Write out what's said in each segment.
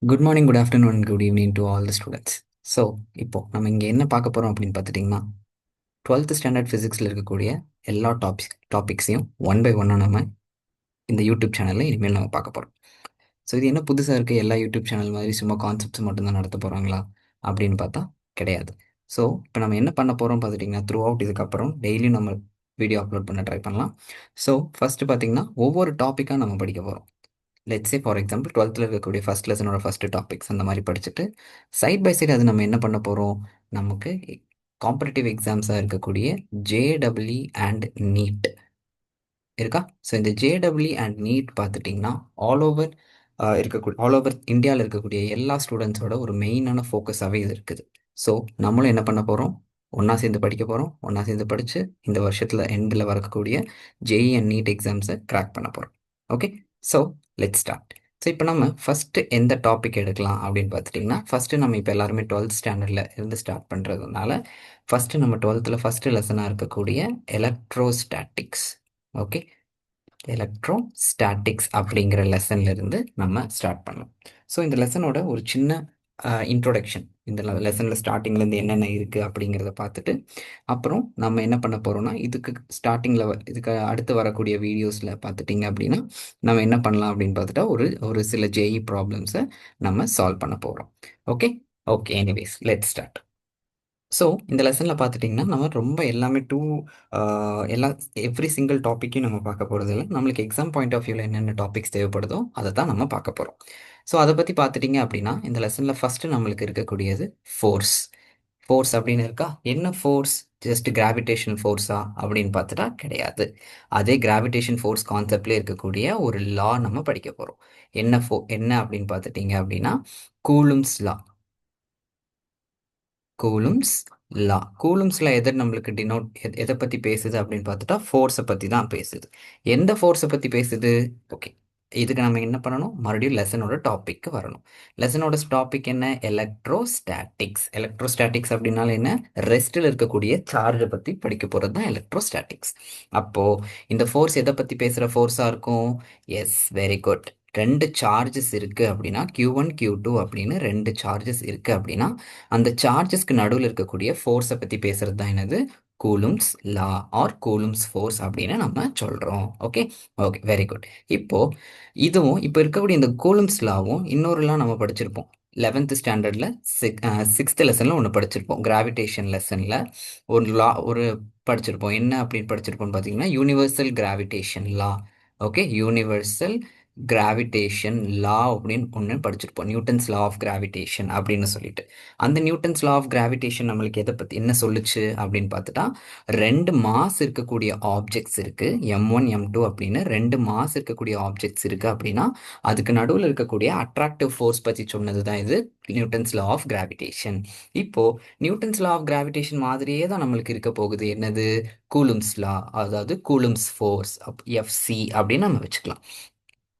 Good morning, good afternoon, good evening to all the students. So இப்போ நம்ம இங்கே என்ன பார்க்க போகிறோம் அப்படின்னு பார்த்துட்டிங்கன்னா, 12th ஸ்டாண்டர்ட் ஃபிசிக்ஸில் இருக்கக்கூடிய எல்லா டாபிக்ஸையும் ஒன் பை ஒன்னாக நம்ம இந்த யூடியூப் சேனலில் இனிமேல் நம்ம பார்க்க போகிறோம். ஸோ இது என்ன புதுசாக இருக்குது, எல்லா யூடியூப் சேனல் மாதிரி சும்மா கான்செப்ட்ஸ் மட்டும்தான் நடத்த போகிறாங்களா அப்படின்னு பார்த்தா கிடையாது. ஸோ இப்போ நம்ம என்ன பண்ண போகிறோம் பார்த்துட்டிங்கன்னா, த்ரூ அவுட் இதுக்கப்புறம் டெய்லியும் நம்ம வீடியோ அப்லோட் பண்ண ட்ரை பண்ணலாம். ஸோ ஃபஸ்ட்டு பார்த்திங்கன்னா ஒவ்வொரு டாப்பிக்காக நம்ம படிக்க போகிறோம். Let's say for example 12th இருக்கக்கூடிய ஃபர்ஸ்ட் லெசனோட ஃபர்ஸ்ட் டாபிக்ஸ் அந்த மாதிரி படிச்சுட்டு சைட் பை சைடு அது நம்ம என்ன பண்ண போகிறோம், நமக்கு காம்படிட்டிவ் எக்ஸாம்ஸாக இருக்கக்கூடிய ஜேடபிள்இ அண்ட் நீட் இருக்கா. ஸோ இந்த ஜேடபிள்இ அண்ட் நீட் பார்த்துட்டிங்கன்னா ஆல் ஓவர் இந்தியாவில் இருக்கக்கூடிய எல்லா ஸ்டூடெண்ட்ஸோட ஒரு மெயினான ஃபோக்கஸாகவே இது இருக்குது. ஸோ நம்மளும் என்ன பண்ண போகிறோம், ஒன்றா சேர்ந்து படிக்க போகிறோம். ஒன்றா சேர்ந்து படித்து இந்த வருஷத்தில் எண்டில் வரக்கூடிய ஜேஇ அண்ட் நீட் எக்ஸாம்ஸை கிராக் பண்ண போகிறோம். Okay, so let's start. So இப்போ நம்ம ஃபஸ்ட்டு எந்த டாபிக் எடுக்கலாம் அப்படின்னு பார்த்துட்டிங்கன்னா, ஃபஸ்ட்டு நம்ம இப்போ எல்லாருமே 12th ஸ்டாண்டர்டில் இருந்து ஸ்டார்ட் பண்ணுறதுனால ஃபஸ்ட்டு நம்ம 12th ஃபஸ்ட்டு லெசனாக இருக்கக்கூடிய எலக்ட்ரோஸ்டாட்டிக்ஸ். ஓகே, எலக்ட்ரோஸ்டாட்டிக்ஸ் அப்படிங்கிற லெசன்ல இருந்து நம்ம ஸ்டார்ட் பண்ணலாம். ஸோ இந்த லெசனோட ஒரு சின்ன இன்ட்ரோடக்ஷன், இந்த லெசனில் ஸ்டார்டிங்லேருந்து என்னென்ன இருக்குது அப்படிங்கிறத பார்த்துட்டு அப்புறம் நம்ம என்ன பண்ண போகிறோம்னா, இதுக்கு இதுக்கு அடுத்து வரக்கூடிய வீடியோஸில் பார்த்துட்டிங்க அப்படின்னா நம்ம என்ன பண்ணலாம் அப்படின்னு பார்த்துட்டா ஒரு ஒரு சில ஜேஇ ப்ராப்ளம்ஸை நம்ம சால்வ் பண்ண போகிறோம். Okay okay, anyways let's start. So இந்த லெசனில் பார்த்துட்டிங்கன்னா நம்ம ரொம்ப எல்லாமே எல்லா எவ்ரி சிங்கிள் டாப்பிக்கையும் நம்ம பார்க்க போகிறது இல்லை. நம்மளுக்கு எக்ஸாம் பாயிண்ட் ஆஃப் வியூவில் என்னென்ன டாபிக்ஸ் தேவைப்படுதோ அதை தான் நம்ம பார்க்க போகிறோம். ஸோ அதை பற்றி பார்த்துட்டிங்க அப்படின்னா இந்த லெசனில் ஃபஸ்ட்டு நம்மளுக்கு இருக்கக்கூடியது ஃபோர்ஸ். ஃபோர்ஸ் அப்படின்னு இருக்கா, என்ன ஃபோர்ஸ், ஜஸ்ட் கிராவிடேஷனல் ஃபோர்ஸா அப்படின்னு பார்த்துட்டா கிடையாது. அதே கிராவிடேஷன் ஃபோர்ஸ் கான்செப்ட்லேயே இருக்கக்கூடிய ஒரு லா நம்ம படிக்க போகிறோம். என்ன அப்படின்னு பார்த்துட்டிங்க அப்படின்னா கூலும்ஸ் லா. கூலும்ஸ் லா. கூலும்ஸ் லா எதை நம்மளுக்கு எதை பற்றி பேசுது அப்படின்னு பார்த்துட்டா ஃபோர்ஸை பற்றி தான் பேசுது. எந்த ஃபோர்ஸை பற்றி பேசுது? ஓகே, இதுக்கு நம்ம என்ன பண்ணணும், மறுபடியும் லெசனோட டாபிக்கு வரணும். லெசனோட டாபிக் என்ன, எலக்ட்ரோஸ்டாட்டிக்ஸ். எலக்ட்ரோஸ்டாட்டிக்ஸ் அப்படின்னால என்ன, ரெஸ்ட்டில் இருக்கக்கூடிய சார்ஜை பற்றி படிக்க போகிறது தான் எலக்ட்ரோஸ்டாட்டிக்ஸ். அப்போது இந்த ஃபோர்ஸ் எதை பற்றி பேசுகிற ஃபோர்ஸாக இருக்கும்? Yes, very good. ரெண்டு சார்ஜஸ் இருக்குது அப்படின்னா Q1 Q2 அப்படின்னு ரெண்டு சார்ஜஸ் இருக்குது அப்படின்னா அந்த சார்ஜஸ்க்கு நடுவில் இருக்கக்கூடிய ஃபோர்ஸை பற்றி பேசுறது தான் என்னது, Coulomb's law or Coulomb's force அப்படின்னு நம்ம சொல்கிறோம். Okay okay, very good. இப்போ இருக்கக்கூடிய இந்த கூலும்ஸ் லாவும் இன்னொருலாம் நம்ம படிச்சிருப்போம் 11th ஸ்டாண்டர்டில் 6th லெசனில் ஒன்று படிச்சிருப்போம். கிராவிடேஷன் லெசனில் ஒரு படிச்சிருப்போம். என்ன அப்படின்னு படிச்சிருப்போம்னு பார்த்தீங்கன்னா யூனிவர்சல் கிராவிடேஷன் லா. ஓகே, யூனிவர்சல் கிராவிடேஷன் லா அப்படின்னு ஒன்று படிச்சிருப்போம். நியூட்டன்ஸ் லா ஆஃப் கிராவிடேஷன் அப்படின்னு சொல்லிட்டு அந்த நியூட்டன்ஸ் லா ஆஃப் கிராவிடேஷன் நம்மளுக்கு எதை பற்றி என்ன சொல்லுச்சு அப்படின்னு பார்த்துட்டா, ரெண்டு மாஸ் இருக்கக்கூடிய ஆப்ஜெக்ட்ஸ் இருக்குது, M1 M2 அப்படின்னு ரெண்டு மாஸ் இருக்கக்கூடிய ஆப்ஜெக்ட்ஸ் இருக்குது அப்படின்னா அதுக்கு நடுவில் இருக்கக்கூடிய அட்ராக்டிவ் ஃபோர்ஸ் பற்றி சொன்னது தான் இது நியூட்டன்ஸ் லா ஆஃப் கிராவிடேஷன். இப்போது நியூட்டன்ஸ் லா ஆஃப் கிராவிடேஷன் மாதிரியே தான் நம்மளுக்கு இருக்க போகுது என்னது, கூலும்ஸ் லா, அதாவது கூலும்ஸ் ஃபோர்ஸ் FC அப்படின்னு நம்ம வச்சுக்கலாம்.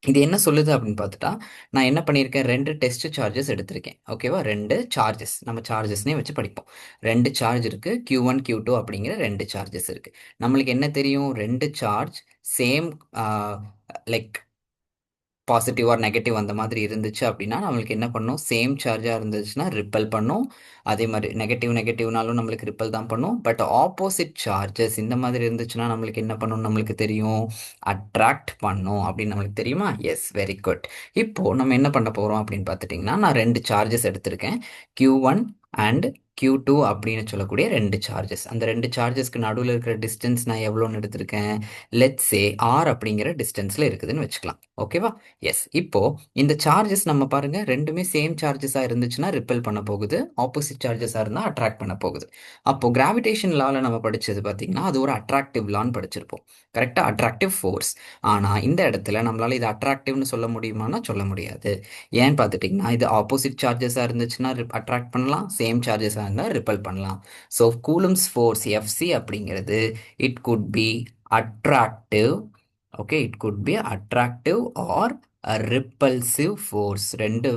இது என்ன சொல்லுது அப்படின்னு பார்த்துட்டா, நான் என்ன பண்ணியிருக்கேன், ரெண்டு டெஸ்ட் சார்ஜஸ் எடுத்திருக்கேன். ஓகேவா, ரெண்டு சார்ஜஸ், நம்ம சார்ஜஸ்னே வச்சு படிப்போம். ரெண்டு சார்ஜ் இருக்குது, Q1 Q2 அப்படிங்கிற ரெண்டு சார்ஜஸ் இருக்குது. நம்மளுக்கு என்ன தெரியும், ரெண்டு charge same like positive or negative அந்த மாதிரி இருந்துச்சு அப்படின்னா நம்மளுக்கு என்ன பண்ணும், சேம் சார்ஜாக இருந்துச்சுன்னா ரிப்பல் பண்ணும். அதே மாதிரி நெகட்டிவ்னாலும் நம்மளுக்கு ரிப்பல் தான் பண்ணும். பட் ஆப்போசிட் சார்ஜஸ் இந்த மாதிரி இருந்துச்சுன்னா நம்மளுக்கு என்ன பண்ணும், நம்மளுக்கு தெரியும், அட்ராக்ட் பண்ணும் அப்படின்னு நம்மளுக்கு தெரியுமா. Yes, very good. இப்போது நம்ம என்ன பண்ண போகிறோம் அப்படின்னு பார்த்துட்டிங்கன்னா, நான் ரெண்டு சார்ஜஸ் எடுத்திருக்கேன், Q1 அண்ட் Q2 அப்படின்னு சொல்லக்கூடிய ரெண்டு சார்ஜஸ். அந்த ரெண்டு சார்ஜஸ்க்கு நடுவில் இருக்கிற டிஸ்டன்ஸ் நான் எவ்வளோன்னு எடுத்திருக்கேன், லெட்ஸ் சே R அப்படிங்கிற டிஸ்டன்ஸில் இருக்குதுன்னு வச்சுக்கலாம். ஓகேவா. எஸ், இப்போ இந்த சார்ஜஸ் நம்ம பாருங்க ரெண்டுமே சேம் சார்ஜஸாக இருந்துச்சுன்னா ரிப்பல் பண்ண போகுது, ஆப்போசிட் சார்ஜஸாக இருந்தால் அட்ராக்ட் பண்ண போகுது. அப்போ கிராவிடேஷன் லால நம்ம படிச்சது பார்த்தீங்கன்னா அது ஒரு அட்ராக்டிவ் லான்னு படிச்சிருப்போம். கரெக்டாக, அட்ராக்டிவ் ஃபோர்ஸ். ஆனால் இந்த இடத்துல நம்மளால இது அட்ராக்டிவ்னு சொல்ல முடியுமானா சொல்ல முடியாது. ஏன்னு பார்த்துட்டிங்கன்னா இது ஆப்போசிட் சார்ஜஸாக இருந்துச்சுன்னா அட்ராக்ட் பண்ணலாம், சேம் சார்ஜஸாக இருந்தால் ரிப்பல் பண்ணலாம். ஸோ கூலும்ஸ் ஃபோர்ஸ் FC அப்படிங்கிறது it could be attractive. Okay, it could be attractive or repulsive force. ரெண்டு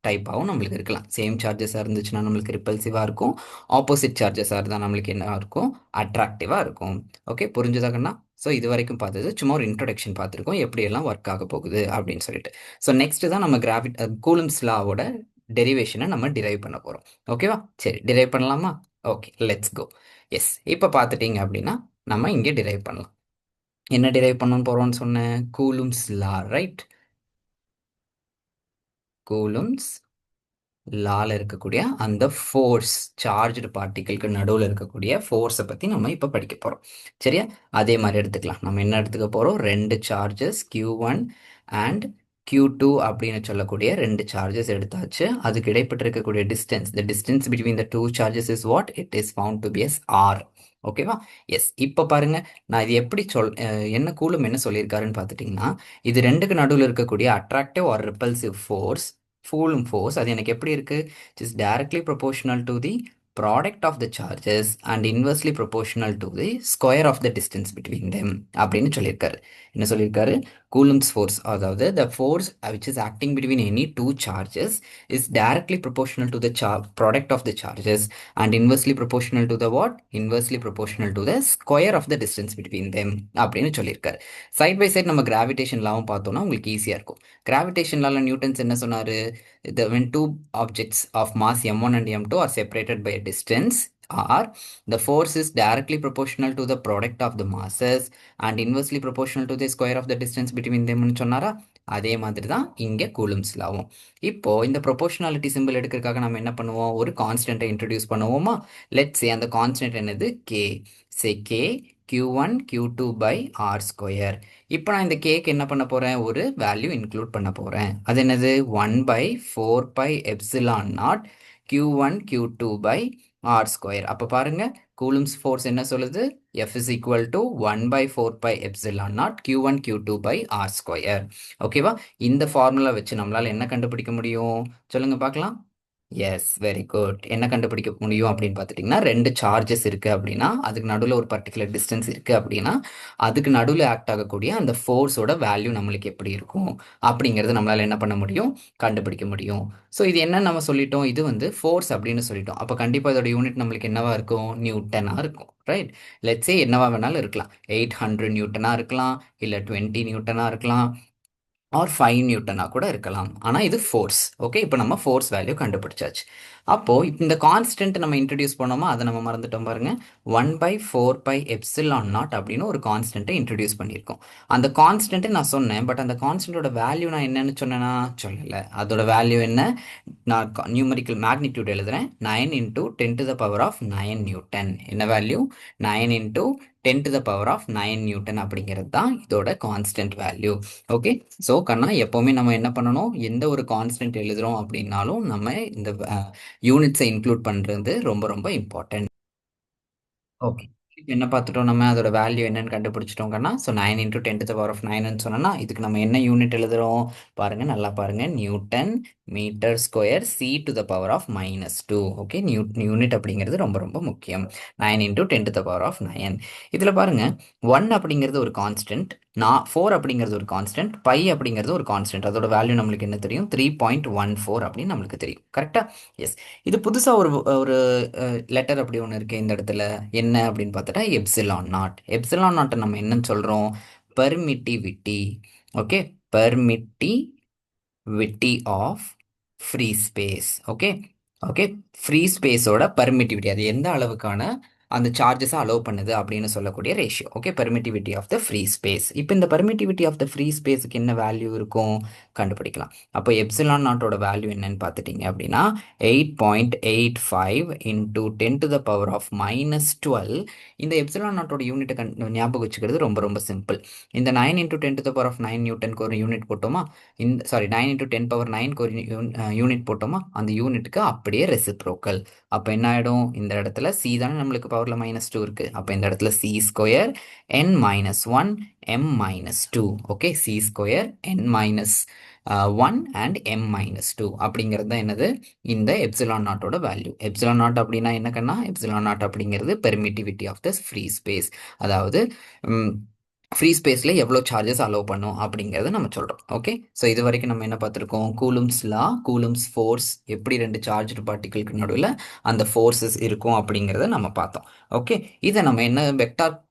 டைப்பாகவும் நம்மளுக்கு இருக்கலாம். சேம் சார்ஜஸாக இருந்துச்சுன்னா நம்மளுக்கு ரிப்பல்சிவாக இருக்கும். ஆப்போசிட் சார்ஜஸாக இருந்தால் நம்மளுக்கு என்ன இருக்கும், அட்ராக்டிவாக இருக்கும். ஓகே, புரிஞ்சுதாக்கண்ணா? ஸோ இது வரைக்கும் பார்த்தது சும்மா ஒரு இன்ட்ரொடக்ஷன் பார்த்துருக்கோம், எப்படியெல்லாம் ஒர்க் ஆக போகுது அப்படின்னு சொல்லிட்டு. ஸோ நெக்ஸ்ட் தான் நம்ம கூலும்ஸ் லாவோட டெரிவேஷனை நம்ம டிரைவ் பண்ண போகிறோம். ஓகேவா? சரி, டிரைவ் பண்ணலாமா? Okay, let's go. எஸ், இப்போ பார்த்துட்டீங்க அப்படின்னா நம்ம இங்கே டிரைவ் பண்ணலாம். என்ன டிரைவ் பண்ண போகிறோம்னு சொன்னேன்? கூலும்ஸ் லா, ரைட்? கூலும்ஸ் லால இருக்கக்கூடிய அந்த ஃபோர்ஸ், சார்ஜ்டு பார்ட்டிகளுக்கு நடுவில் இருக்கக்கூடிய ஃபோர்ஸை பற்றி நம்ம இப்போ படிக்க போகிறோம். சரியா? அதே மாதிரி எடுத்துக்கலாம். நம்ம என்ன எடுத்துக்க போகிறோம்? ரெண்டு சார்ஜஸ் Q1 அண்ட் Q2 அப்படின்னு சொல்லக்கூடிய ரெண்டு சார்ஜஸ் எடுத்தாச்சு. அதுக்கு இடைப்பட்டு இருக்கக்கூடிய distance, the distance between the two charges is what? It is found to be S R. ஓகேவா? எஸ். இப்போ பாருங்க, நான் இது எப்படி என்ன கூலும் என்ன சொல்லியிருக்காருன்னு பார்த்துட்டிங்கன்னா, இது ரெண்டுக்கு நடுவில் இருக்கக்கூடிய attractive or repulsive force, Coulomb force, அது எனக்கு எப்படி இருக்கு? It is directly proportional to the product of the charges and inversely proportional to the square of the distance between them அப்படின்னு சொல்லியிருக்காரு. என்ன சொல்லியிருக்காரு? கூலும்ஸ் ஃபோர்ஸ், அதாவது the force which is acting between any two charges is directly proportional to the product of the charges and inversely proportional to the what? Inversely proportional to the square of the distance between them அப்படின்னு சொல்லியிருக்காரு. Side by side நம்ம gravitation லாவும் பார்த்தோம்னா உங்களுக்கு ஈஸியாக இருக்கும். Gravitation லால Newton's என்ன சொன்னாரு? When two objects of mass m1 and m2 are separated by a distance r, the force is directly proportional to the product of the masses and inversely proportional to the square of the distance between them னு சொன்னாரா? அதே மாதிரி தான் இங்கே Coulomb's லாவும். இப்போ இந்த proportionality simple எடுக்கிறதுக்காக நம்ம என்ன பண்ணுவோம்? ஒரு கான்ஸ்டன்ட்டை இன்ட்ரடியூஸ் பண்ணுவோமா? லெட்ஸ் சே அந்த கான்ஸ்டன்ட் என்னது? K. Say K Q1 Q2 by R square. இப்போ நான் இந்த கேக்கு என்ன பண்ண போகிறேன்? ஒரு வேல்யூ இன்க்ளூட் பண்ண போகிறேன். அது என்னது? 1 by 4 pi epsilon naught Q1 Q2 by R square. அப்போ பாருங்க, கூலும்ஸ் ஃபோர்ஸ் என்ன சொல்லுது? F is equal to 1 by 4 pi epsilon naught Q1 Q2 by R square. ஓகேவா? இந்த ஃபார்முலா வச்சு நம்மளால என்ன கண்டுபிடிக்க முடியும்? சொல்லுங்க பார்க்கலாம். Yes, very good. என்ன கண்டுபிடிக்க முடியும் அப்படின்னு பார்த்துட்டிங்கன்னா, ரெண்டு சார்ஜஸ் இருக்குது அப்படின்னா, அதுக்கு நடுவில் ஒரு பர்டிகுலர் டிஸ்டன்ஸ் இருக்குது அப்படின்னா, அதுக்கு நடுவில் ஆக்ட் ஆகக்கூடிய அந்த ஃபோர்ஸோட வேல்யூ நம்மளுக்கு எப்படி இருக்கும் அப்படிங்கிறது நம்மளால் என்ன பண்ண முடியும்? கண்டுபிடிக்க முடியும். ஸோ இது என்ன நம்ம சொல்லிட்டோம்? இது வந்து ஃபோர்ஸ் அப்படின்னு சொல்லிட்டோம். அப்போ கண்டிப்பாக இதோட யூனிட் நம்மளுக்கு என்னவா இருக்கும்? நியூட்டனாக இருக்கும், ரைட்? லெட்ஸே என்னவா வேணாலும் இருக்கலாம். 800 நியூட்டனாக இருக்கலாம், இல்லை 20 நியூட்டனாக இருக்கலாம், ஆர் 5 நியூட்டனாக கூட இருக்கலாம். ஆனால் இது ஃபோர்ஸ். ஓகே, இப்போ நம்ம ஃபோர்ஸ் வேல்யூ கண்டுபிடிச்சாச்சு. அப்போது இந்த கான்ஸ்டன்ட் நம்ம இன்ட்ரடியூஸ் பண்ணோமா? அதை நம்ம மறந்துட்டோம் பாருங்க. 1 by 4 pi epsilon naught அப்படின்னு ஒரு கான்ஸ்டன்ட்டை இன்ட்ரடியூஸ் பண்ணியிருக்கோம். அந்த கான்ஸ்டன்ட்டை நான் சொன்னேன், பட் அந்த கான்ஸ்டன்ட்டோட வேல்யூ நான் என்னன்னு சொன்னேன்னா சொல்லலை. அதோட வேல்யூ என்ன? நான் நியூமரிக்கல் மேக்னிடியூட் எழுதுறேன். 9 into 10 to the power of 9 newton. என்ன value? 9 into 10 to the power of 9 newton அப்படிங்கிறது தான் இதோட கான்ஸ்டன்ட் வேல்யூ. ஓகே, ஸோ கண்ணா எப்போவுமே நம்ம என்ன பண்ணணும்? எந்த ஒரு கான்ஸ்டன்ட் எழுதுகிறோம் அப்படின்னாலும் நம்ம இந்த யூனிட்ஸை இன்க்ளூட் பண்ணுறது ரொம்ப ரொம்ப இம்பார்ட்டன்ட். ஓகே, என்ன பார்த்துட்டோம்? நம்ம அதோட வேல்யூ என்னன்னு கண்டுபிடிச்சிட்டோங்கன்னா, so 9 into 10 to the power of 9ன்னு சொன்னோன்னா, இதுக்கு நம்ம என்ன யூனிட் எழுதுகிறோம் பாருங்கள், நல்லா பாருங்கள். Newton metre square C to the power of -2. Okay, unit அப்படிங்கிறது ரொம்ப ரொம்ப முக்கியம். 9 into 10 to the power of 9. இதில் பாருங்கள், 1 அப்படிங்கிறது ஒரு கான்ஸ்டன்ட், 4 அப்படிங்கிறது ஒரு கான்ஸ்டன்ட், பை அப்படிங்கிறது ஒரு கான்ஸ்டன்ட். அதோட வேல்யூ நம்மளுக்கு என்ன தெரியும்? 3.14 அப்படின்னு நம்மளுக்கு தெரியும். கரெக்டாக? எஸ். இது புதுசாக ஒரு லெட்டர் அப்படி ஒன்று இருக்குது இந்த இடத்துல. என்ன அப்படின்னு பார்த்துட்டா எப்சிலான் நாட். எப்சிலான் நாட்டை நம்ம என்னன்னு சொல்கிறோம்? Permittivity. Okay, permittivity of free space. Okay okay, free ஸ்பேஸோட பெர்மிட்டிவிட்டி, அது எந்த அளவுக்கான அந்த சார்ஜஸை அலோவ் பண்ணுது அப்படின்னு சொல்லக்கூடிய ratio. Okay, permittivity of the free space. இப்போ இந்த பெர்மிட்டிவிட்டி ஆஃப் த ஃப்ரீ ஸ்பேஸுக்கு என்ன வேல்யூ இருக்கும் கண்டுபிடிக்கலாம். அப்போ எப்சிலான் நாட்டோட வேல்யூ என்னன்னு பார்த்துட்டிங்க அப்படின்னா 8.85 into 10 to the power of -12. இந்த எப்சிலான் நாட்டோட யூனிட்டை ஞாபகம் வச்சுக்கிறது ரொம்ப ரொம்ப சிம்பிள். இந்த 9 into 10 to the power of 9 நியூட்டனுக்கு ஒரு யூனிட் போட்டோமா? 9 into 10 power 9க்கு ஒரு யூனிட் போட்டோமா? அந்த யூனிட்டுக்கு அப்படியே ரெசிப்ரோக்கல். அப்போ என்ன ஆகிடும்? இந்த இடத்துல சி தானே நம்மளுக்கு பவரில் -2 இருக்குது. அப்போ இந்த இடத்துல C square n - 1 m - 2. Okay, C square n - 1 and m - 2 அப்படிங்கிறது தான் என்னது? இந்த எப்சிலான் நாட்டோட வேல்யூ. எப்சிலான் நாட் அப்படின்னா என்ன கண்ணா? எப்சிலான் நாட் அப்படிங்கிறது permittivity of the free space. அதாவது ஃப்ரீ ஸ்பேஸில் எவ்வளோ சார்ஜஸ் அலோவ் பண்ணும் அப்படிங்கிறத நம்ம சொல்கிறோம். ஓகே, ஸோ இது வரைக்கும் நம்ம என்ன பார்த்துருக்கோம்? கூலும்ஸ் லா, கூலும்ஸ் ஃபோர்ஸ், எப்படி ரெண்டு சார்ஜ்டு பார்ட்டிகளுக்கு நடுவில் அந்த ஃபோர்ஸஸ் இருக்கும் அப்படிங்கிறத நம்ம பார்த்தோம். ஓகே, இதை நம்ம என்ன வெக்டார்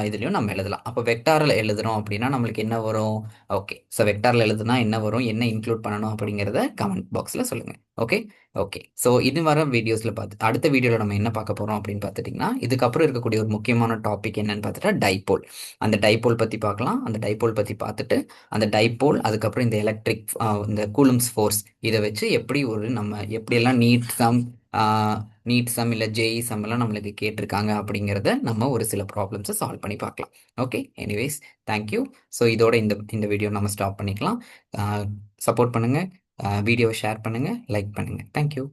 இதுலேயும் நம்ம எழுதலாம். அப்போ வெக்டாரில் எழுதுறோம் அப்படின்னா நம்மளுக்கு என்ன வரும்? ஓகே, ஸோ வெக்டாரில் எழுதுனா என்ன வரும், என்ன இன்க்ளூட் பண்ணணும் அப்படிங்கிறத கமெண்ட் பாக்ஸில் சொல்லுங்கள். ஓகே ஓகே, ஸோ இது வர வீடியோஸில் அடுத்த வீடியோவில் நம்ம என்ன பார்க்க போகிறோம் அப்படின்னு பார்த்துட்டிங்கன்னா, இதுக்கப்புறம் இருக்கக்கூடிய ஒரு முக்கியமான டாபிக் என்னன்னு பார்த்துட்டா டைபோல். அந்த டைபோல் பற்றி பார்க்கலாம். அந்த டைபோல் பற்றி பார்த்துட்டு அந்த டைபோல் அதுக்கப்புறம் இந்த எலக்ட்ரிக் இந்த கூலும்ஸ் ஃபோர்ஸ் இதை வச்சு எப்படி நம்ம எப்படியெல்லாம் நீட் சம் இல்லை ஜேஇ சம் எல்லாம் நம்மளுக்கு கேட்டிருக்காங்க அப்படிங்கிறத நம்ம ஒரு சில ப்ராப்ளம்ஸை சால்வ் பண்ணி பார்க்கலாம். Okay, anyways, thank you. ஸோ இதோட இந்த இந்த வீடியோ நம்ம ஸ்டாப் பண்ணிக்கலாம். சப்போர்ட் பண்ணுங்கள், வீடியோவை ஷேர் பண்ணுங்கள், லைக் பண்ணுங்கள். தேங்க்யூ.